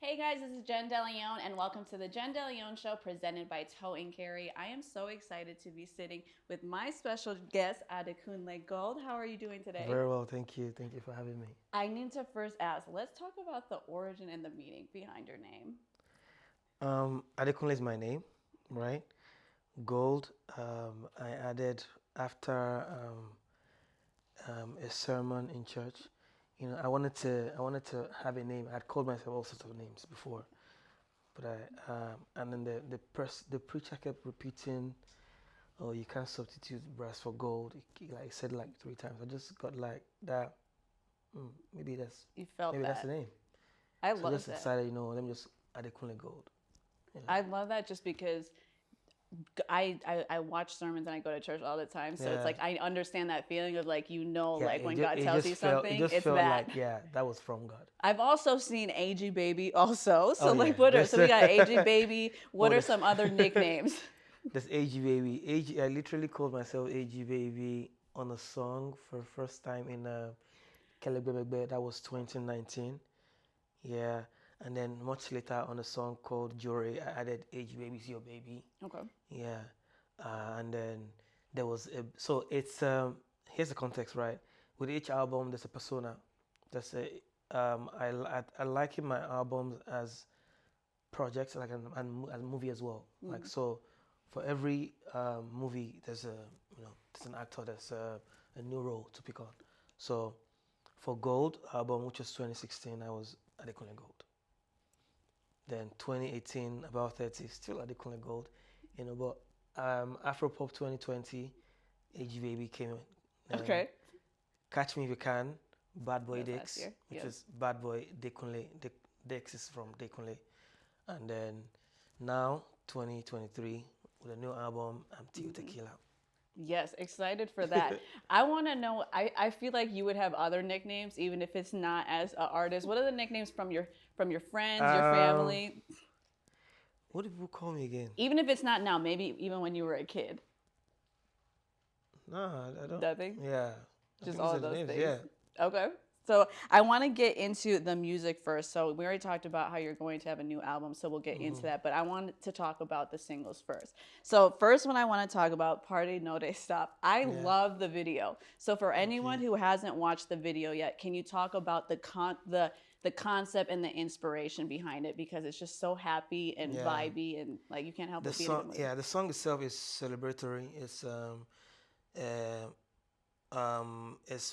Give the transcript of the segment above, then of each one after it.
Hey guys, this is Jen DeLeon, and welcome to the Jen DeLeon Show presented by Tote Carry. I am so excited to be sitting with my special guest, Adekunle Gold. How are you doing today? Very well, thank you. Thank you for having me. I need to first ask, let's talk about the origin and the meaning behind your name. Adekunle is my name, right? Gold, I added after a sermon in church. I wanted to have a name. I'd called myself all sorts of names before, but and then the preacher kept repeating, "Oh, you can't substitute brass for gold." He said like 3 times. I just got like that. Maybe that's You felt maybe that's the that. name. I So I love just that. decided, let me just Adekunle Gold. Yeah. I love that just because I watch sermons and I go to church all the time. So it's Yeah. like I understand that feeling of Yeah, like when God it tells just you felt something, it's that. like, yeah, that was from God. I've also seen AG Baby also. Oh So yeah, like what are there's so we got AG Baby. What oh are some other nicknames? there's AG Baby. I literally called myself AG Baby on a song for the first time in Kelebebebe. That was 2019. Yeah, and then much later on a song called Jory, I added AG Baby's Your Baby. Okay. Yeah, and then there was so it's here's the context, right? With each album, there's a persona. There's a I liken my albums as projects, like and movie as well. Like Mm. so, for every movie, there's an actor, there's a new role to pick on. So for Gold album, which was 2016, I was Adekunle Gold. Then 2018, about 30, still Adekunle Gold. But Afropop 2020, AG Baby came in. Then Okay. Catch Me If You Can, Bad Boy That was last Dix, year. which Yep. is Bad Boy Dekunle. Dex is from Dekunle. And then now, 2023, with a new album, I'm Hmm. Tequila. Yes, excited for that. I want to know. I feel like you would have other nicknames, even if it's not as an artist. What are the nicknames from your friends, your um, family? what do people call me again? Even if it's not now, maybe even when you were a kid. No, I don't. Nothing. Yeah, I Just think these all are of the those names. things. Yeah. Okay. So I want to get into the music first. So we already talked about how you're going to have a new album, so we'll get into Hmm. that. But I wanted to talk about the singles first. So first one I want to talk about Party No Dey Stop. I Yeah. love the video. So for Thank anyone you. who hasn't watched the video yet, can you talk about the concept and the inspiration behind it, because it's just so happy and Yeah. vibey and like you can't help The but be in a song, good mood. yeah, the song itself is celebratory. It's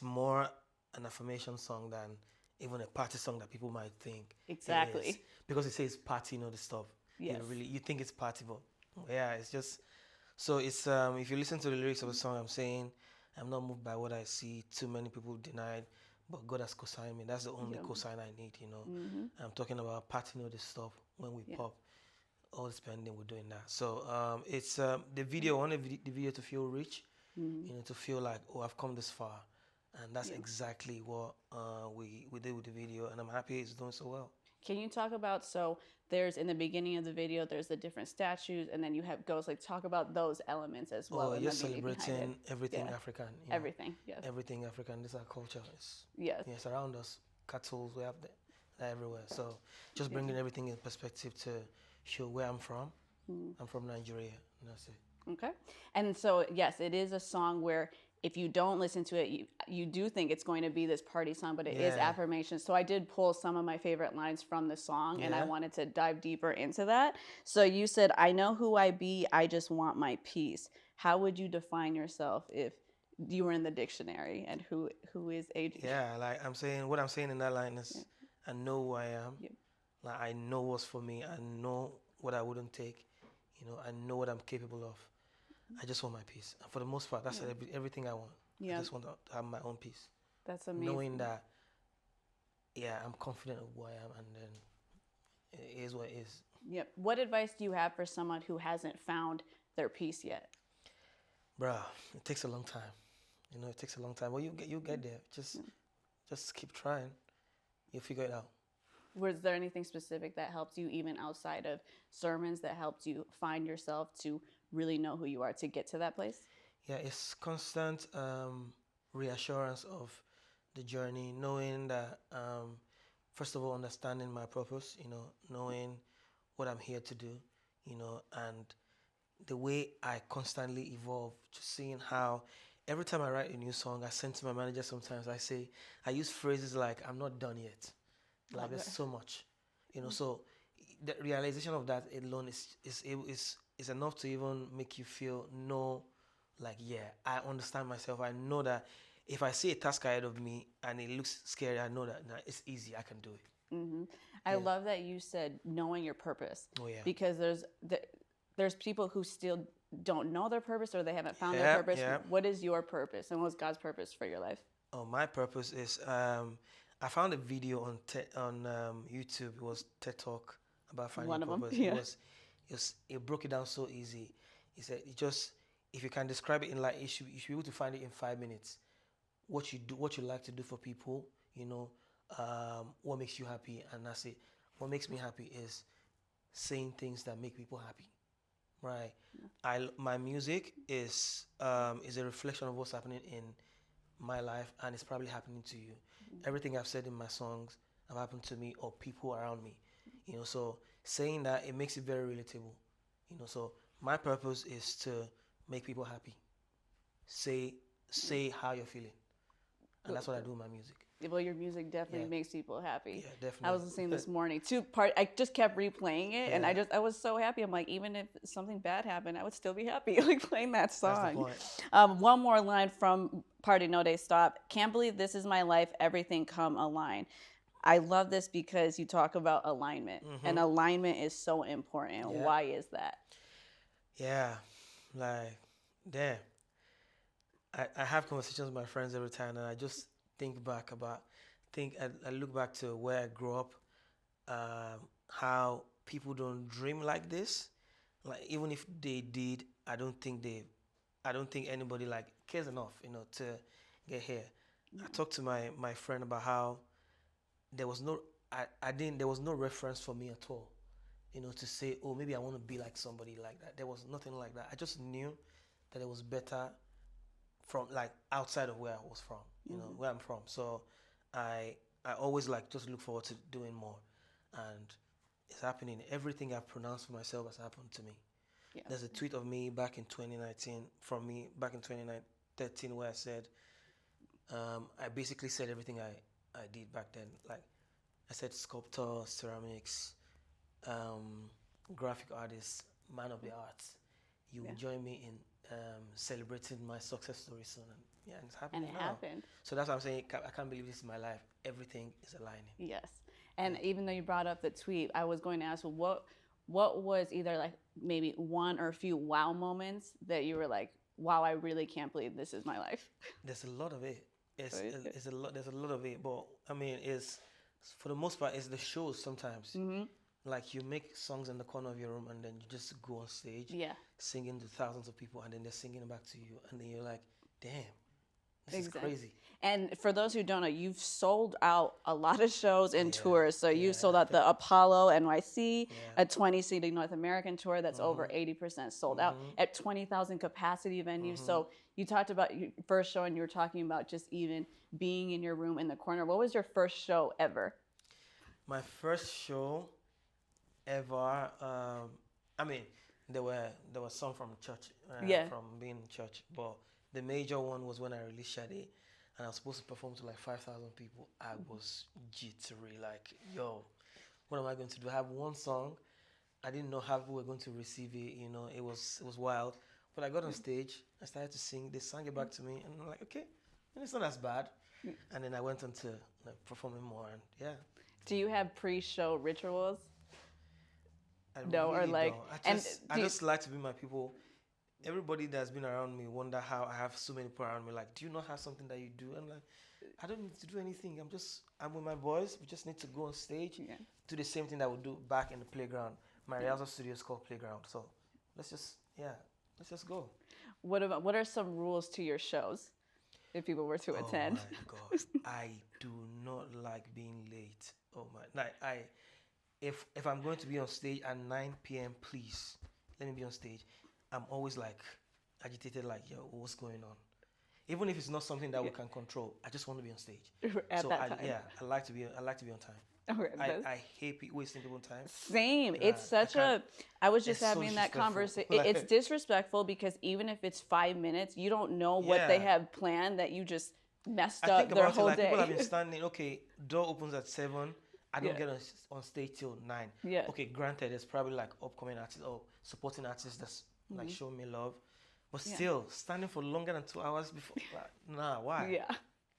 more an affirmation song than even a party song that people might think it is, Exactly. because it says party, the stuff. Yes. You think it's party, but yeah, it's just so it's if you listen to the lyrics of the song, I'm saying I'm not moved by what I see. Too many people denied, but God has co-signed me. That's the only Yeah. co-sign I need. Mm-hmm. I'm talking about party, the stuff when we Yeah. pop all the spending we're doing that. So it's the video. I want the video to feel rich, Mm-hmm. to feel like, oh, I've come this far, and that's Yeah. exactly what we did with the video, and I'm happy it's doing so well. Can you talk about, so there's in the beginning of the video there's the different statues, and then you have goes like talk about those elements as well Oh, and the just meaning behind it. celebrating everything Yeah. African, Everything. Yes. everything African. This is our culture. It's Yes. yeah, it's around us. Cattle, we have that everywhere. So just Yeah. bringing everything in perspective to show where I'm from. Mm. I'm from Nigeria, and that's it. Okay. And so yes, it is a song where if you don't listen to it, you do think it's going to be this party song, but it is Yeah, affirmation. So I did pull some of my favorite lines from the song, and I yeah. wanted to dive deeper into that. So you said, "I know who I be, I just want my peace." How would you define yourself if you were in the dictionary, and who is AG? Yeah, like what I'm saying in that line Yeah. is, I know who I am. Yeah. Like I know what's for me. I know what I wouldn't take. I know what I'm capable of. I just want my peace. And for the most part, that's Yeah. everything I want. I Yeah. just want to have my own peace, That's knowing amazing. that, yeah, I'm confident of who I am, and then it is what it is. Yep. What advice do you have for someone who hasn't found their peace yet? Bruh, it takes a long time. It takes a long time. Well, you get there. Just keep trying. You'll figure it out. Was there anything specific that helped you, even outside of sermons, that helped you find yourself to really know who you are to get to that place? Yeah, it's constant reassurance of the journey, knowing that first of all, understanding my purpose, knowing what I'm here to do, and the way I constantly evolve, just seeing how every time I write a new song, I send to my manager sometimes, I use phrases like, I'm not done yet. Like, Love there's it. so much, so the realization of that alone is enough to even make you feel, no, like, yeah, I understand myself. I know that if I see a task ahead of me and it looks scary, I know that nah, it's easy. I can do it. I Yeah. love that you said knowing your purpose, Oh yeah. because there's people who still don't know their purpose, or they haven't found their Yeah. purpose. Yeah. What is your purpose, and what's God's purpose for your life? Oh, my purpose is I found a video on YouTube. It was TED Talk about finding One your of them, purpose. yeah. It broke it down so easy. He said it just, if you can describe it in like, you should be able to find it in 5 minutes. What you do, what you like to do for people, what makes you happy, and that's it. What makes me happy is saying things that make people happy, right? My music is a reflection of what's happening in my life, and it's probably happening to you. Everything I've said in my songs have happened to me or people around me, so saying that, it makes it very relatable, so my purpose is to make people happy. Say how you're feeling, and that's what I do with my music. Well, your music definitely Yeah. makes people happy. Yeah, definitely. I was listening this morning to I just kept replaying it, and Yeah. I was so happy. I'm like, even if something bad happened, I would still be happy like playing that That's the song. point. One more line from Party No Dey Stop. Can't believe this is my life. Everything come align. I love this because you talk about alignment, and alignment is so important. Yeah. Why is that? Yeah, like, damn. I have conversations with my friends every time, and I just I look back to where I grew up, how people don't dream like this. Like, even if they did, I don't think anybody like cares enough, to get here. I talked to my friend about how there was no, I didn't, there was no reference for me at all, to say, oh, maybe I want to be like somebody like that. There was nothing like that. I just knew that it was better from like outside of where I was from, where I'm from. So I always like just look forward to doing more, and it's happening. Everything I've pronounced for myself has happened to me. Yeah. There's a tweet of me back in 2019 from me back in 2013 where I said, I basically said everything I did back then. Like, I said sculptor, ceramics, graphic artist, man of the arts. You will join me in celebrating my success story soon. And yeah, and it's happening And it now. happened. So that's what I'm saying. I can't believe this is my life. Everything is aligning. Yes. And even though you brought up the tweet, I was going to ask, well, what was either like maybe one or a few wow moments that you were like, wow, I really can't believe this is my life? There's a lot of it. It's a lot. There's a lot of it, but I mean, it's, for the most part, it's the shows sometimes. Like, you make songs in the corner of your room, and then you just go on stage, Yeah. singing to thousands of people, and then they're singing it back to you, and then you're like, damn, this Exactly. is crazy. And for those who don't know, you've sold out a lot of shows and Yeah, tours. So you yeah. sold out the Apollo NYC, Yeah. a 20-city North American tour that's over 80% sold out at 20,000 capacity venues. So you talked about your first show, and you were talking about just even being in your room in the corner. What was your first show ever? My first show ever. I mean, there were some from church, from being in church, but the major one was when I released Shade, and I was supposed to perform to like 5,000 people. I was jittery, like, yo, what am I going to do? I have one song. I didn't know how people were going to receive it. It was wild. But I got on stage. I started to sing. They sang it back to me, and I'm like, okay, and it's not as bad. And then I went on to performing more, and yeah. Do you have pre-show rituals? I No, or really like, don't. I just like to be my people. Everybody that's been around me wonder how I have so many people around me. Like, do you not have something that you do? I'm like, I don't need to do anything. I'm with my boys. We just need to go on stage, do the same thing that we do back in the playground. My rehearsal studio is called Playground. So let's just go. What are some rules to your shows if people were to attend? Oh my God, I do not like being late. Oh my, like if I'm going to be on stage at 9 p.m., please let me be on stage. I'm always like agitated, like, yo, what's going on? Even if it's not something that we can control, I just want to be on stage. At that time. I like to be on time. Okay, I hate wasting people's time. same. Nah, It's such a. I was just it's so having that disrespectful. conversation. Like, It's disrespectful because even if it's 5 minutes, you don't know what they yeah. have planned that you just messed I up think their about it whole like people have day. been standing. Okay, door opens at 7. I don't Yeah. get on stage till 9. Yeah. Okay, granted, there's probably like upcoming artists or supporting artists that's like showing me love, but Yeah. still standing for longer than 2 hours before. Like, nah, why? Yeah.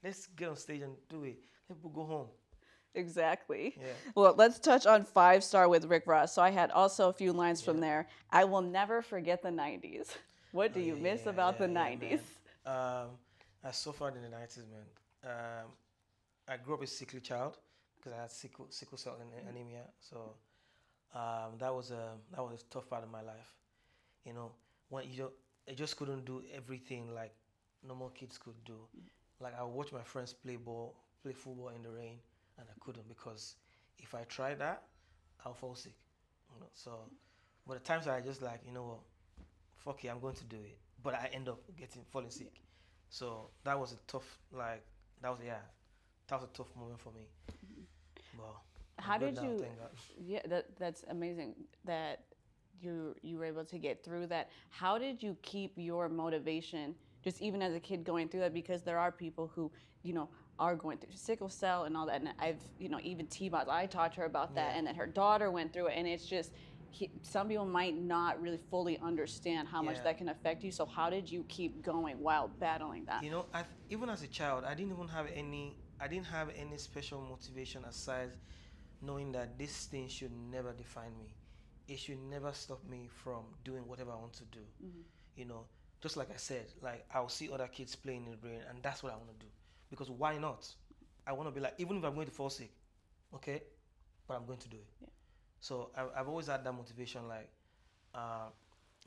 Let's get on stage and do it. Let people go home. Exactly. Yeah. Well, let's touch on 5 Star with Rick Ross. So I had also a few lines from Yeah. there. I will never forget the 90s. What do Oh you yeah, miss yeah, about the yeah, yeah, 90s? man. I suffered in the 90s, man. I grew up a sickly child because I had sickle cell anemia. So that was a tough part of my life. You know, when I just couldn't do everything like normal kids could do. Like I would watch my friends play football in the rain, and I couldn't because if I tried that, I'll fall sick. You know, so but the times that I just like, you know what, fuck it, I'm going to do it. But I end up falling sick. So that was a tough that was yeah, that was a tough moment for me. But How I'm good did now, you? thank God. Yeah, that's amazing that you were able to get through that. How did you keep your motivation just even as a kid going through that? Because there are people who are going through sickle cell and all that, and I've even T-Boz, I talked to her about that, Yeah. and then her daughter went through it, and it's just some people might not really fully understand how much Yeah. that can affect you. So how did you keep going while battling that? You know, even as a child, I didn't have any special motivation aside knowing that this thing should never define me. It should never stop me from doing whatever I want to do. You know, just like I said, like I'll see other kids playing in the rain, and that's what I want to do. Because why not? I want to be like, even if I'm going to fall sick, okay, but I'm going to do it. Yeah. So I've always had that motivation, like,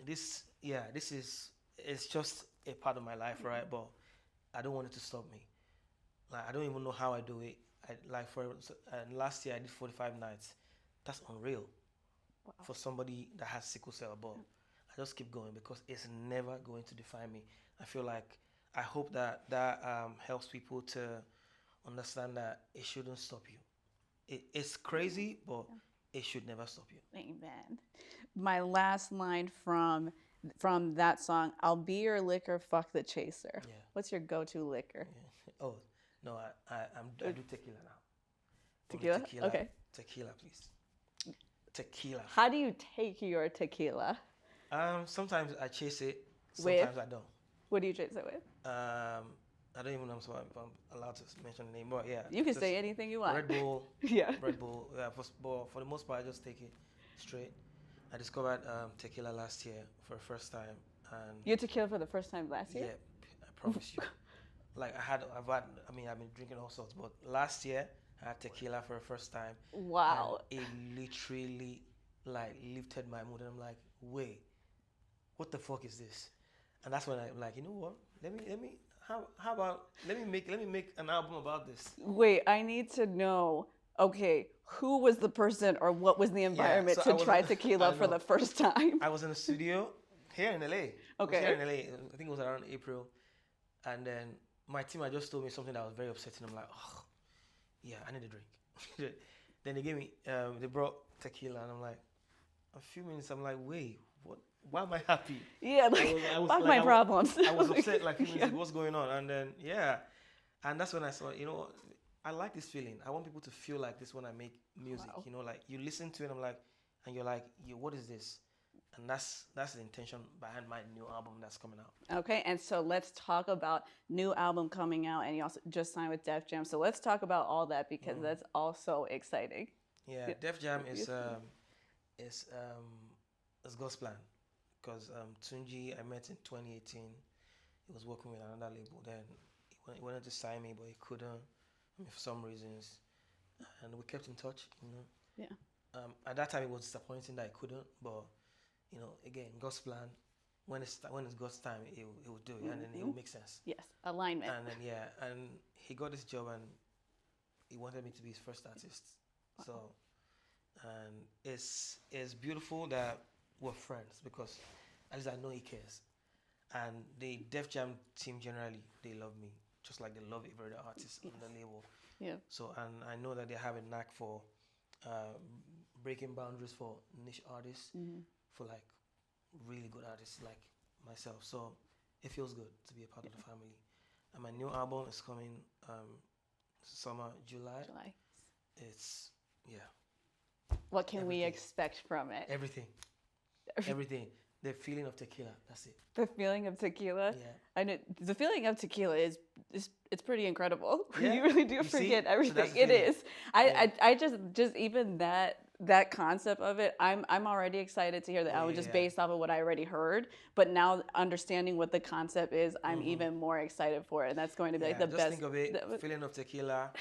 this is it's just a part of my life, right? But I don't want it to stop me. Like I don't even know how I do it. Last year I did 45 nights. That's unreal. Wow. For somebody that has sickle cell, but I just keep going because it's never going to define me. I feel like I hope that helps people to understand that it shouldn't stop you. It's crazy, but it should never stop you. Amen. My last line from that song, "I'll be your liquor, fuck the chaser." Yeah. What's your go-to liquor? Yeah. Oh no, I do tequila now. Tequila? Only tequila. Okay. Tequila, please. Tequila. How do you take your tequila? Sometimes I chase it. With? Sometimes I don't. What do you chase it with? I don't even know if I'm allowed to mention the name, but yeah. You can just say anything you want. Red Bull. Yeah. Red Bull. Yeah, for the most part, I just take it straight. I discovered tequila last year for the first time, and You had tequila for the first time last year? yeah, I promise you. Like I've been drinking all sorts, but last year I had tequila for the first time. Wow. And it literally like lifted my mood, and I'm like, wait, what the fuck is this? And that's when I'm like, you know what? How about let me make an album about this. Wait, I need to know. Okay, who was the person or what was the environment so to try tequila for the first time? I was in the studio here in LA. Okay. Here in LA. I think it was around April. And then my team had just told me something that was very upsetting. I'm like, oh, yeah, I need a drink. Then they gave me, they brought tequila, and I'm like, a few minutes, I'm like, wait, what? Why am I happy? Yeah, like, fuck my problems. I was upset, like, what's going on? And then, yeah. And that's when I saw, I like this feeling. I want people to feel like this when I make music. Wow. Like you listen to it, and you're like, what is this? And that's the intention behind my new album that's coming out. Okay, and so let's talk about new album coming out, and you also just signed with Def Jam. So let's talk about all that because that's also exciting. Yeah, Def Jam is God's plan. Because Tunji, I met in 2018. He was working with another label. Then he wanted to sign me, but he couldn't, for some reasons. And we kept in touch, Yeah. At that time, it was disappointing that I couldn't, but again, God's plan. When it's God's time, he will do it, and then it will make sense. Yes, alignment. And then and he got this job, and he wanted me to be his first artist. Wow. So, and it's beautiful that we're friends because at least I know he cares. And the Def Jam team generally, they love me just like they love every other artist on the label. Yeah. So, and I know that they have a knack for breaking boundaries for niche artists, for like really good artists like myself. So it feels good to be a part of the family. And my new album is coming summer, July. It's, What can we expect from it? everything. Everything. The feeling of tequila, that's it. The feeling of tequila? Yeah. I know the feeling of tequila is it's pretty incredible. Yeah. You really do You forget see? everything. So It that's the is. I just even that concept of it, I'm already excited to hear the album just based off of what I already heard. But now understanding what the concept is, I'm even more excited for it. And that's going to be like the just best. think of it, feeling of tequila.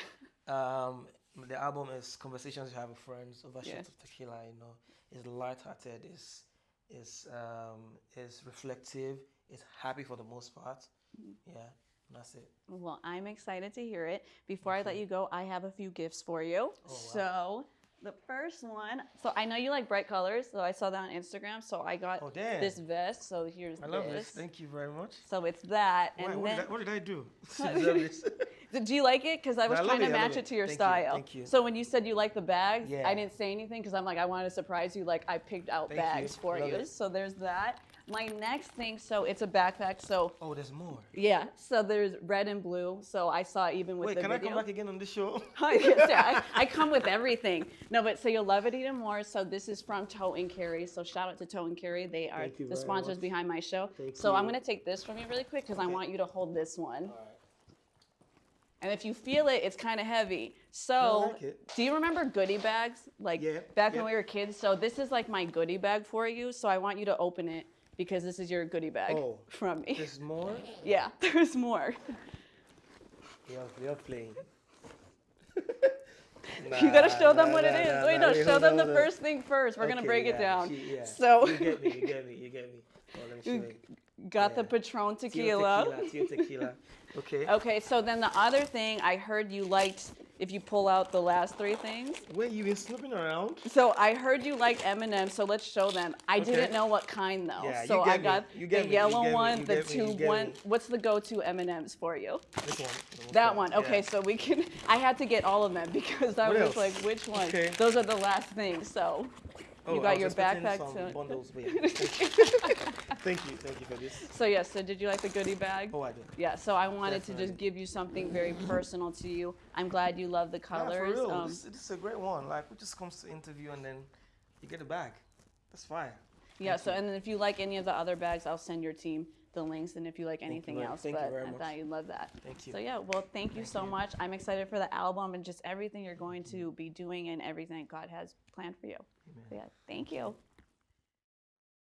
The album is conversations you have with friends over shots of tequila. You know, it's lighthearted. It's reflective. It's happy for the most part. Yeah, that's it. Well, I'm excited to hear it. Before I let you go, I have a few gifts for you. Oh, wow. So the first one, so I know you like bright colors, so I saw that on Instagram. So I got this vest. So here's this. I love this. Thank you very much. So it's that. Why, And what did I do? Do you like it? Because I was trying to match it to your style. Thank you. So when you said you like the bags, I didn't say anything because I'm like, I wanted to surprise you. Like I picked out bags for you. It. So there's that. My next thing, so it's a backpack. So there's more. Yeah. So there's red and blue. So I saw even with the video. Wait, can I come back again on this show? I come with everything. No, but so you'll love it even more. So this is from Tote Carry. So shout out to Tote Carry. They are the sponsors behind my show. So I'm gonna take this from you really quick because I want you to hold this one. All right. And if you feel it, it's kind of heavy. So, do you remember goodie bags? Like back when we were kids? So this is like my goodie bag for you. So I want you to open it because this is your goodie bag from me. There's more? Yeah, there's more. You're playing. You gotta show them what it is. Wait, no, show them the first thing first. We're gonna break it down. So you get me. Oh, let me show you. Got the Patron tequila. Tequila. Okay. Okay, so then the other thing I heard you liked, if you pull out the last three things. Wait, you've been snooping around? So I heard you liked M&M's, so let's show them. I didn't know what kind though. Yeah, so I got the yellow one, the tube one. What's the go-to M&M's for you? This one. That one. Okay, so we can. I had to get all of them because I was like, which one? Okay. Those are the last things. So you got your backpack too. Bundles, Thank you for this. So yes, so did you like the goodie bag? Oh, I did. Yeah, so I wanted to just give you something very personal to you. I'm glad you love the colors. Yeah, for real. This is a great one. Like, who just comes to interview and then you get a bag. That's fine. Yeah, so and then if you like any of the other bags, I'll send your team the links, and if you like anything else, thank you very much. I thought you'd love that. Thank you. So yeah, well, thank you so much. I'm excited for the album and just everything you're going to be doing and everything God has planned for you. Amen. So yeah, thank you.